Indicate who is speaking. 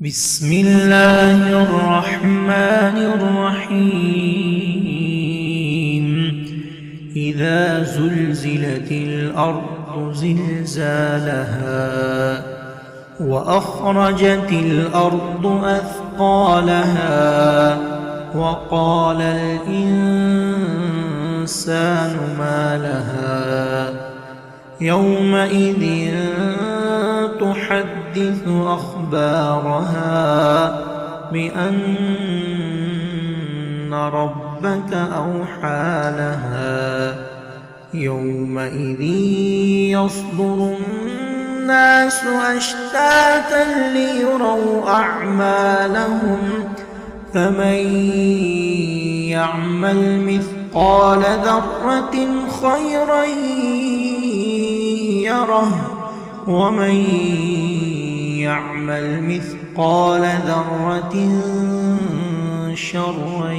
Speaker 1: بسم الله الرحمن الرحيم إذا زلزلت الأرض زلزالها وأخرجت الأرض أثقالها وقال الإنسان ما لها يومئذ تحدث أخبارها بأن ربك أوحى لها يومئذ يصدر الناس أشتاتا ليروا أعمالهم فمن يعمل مثقال ذرة خيرا يره ومن يعمل مثقال ذرة شرا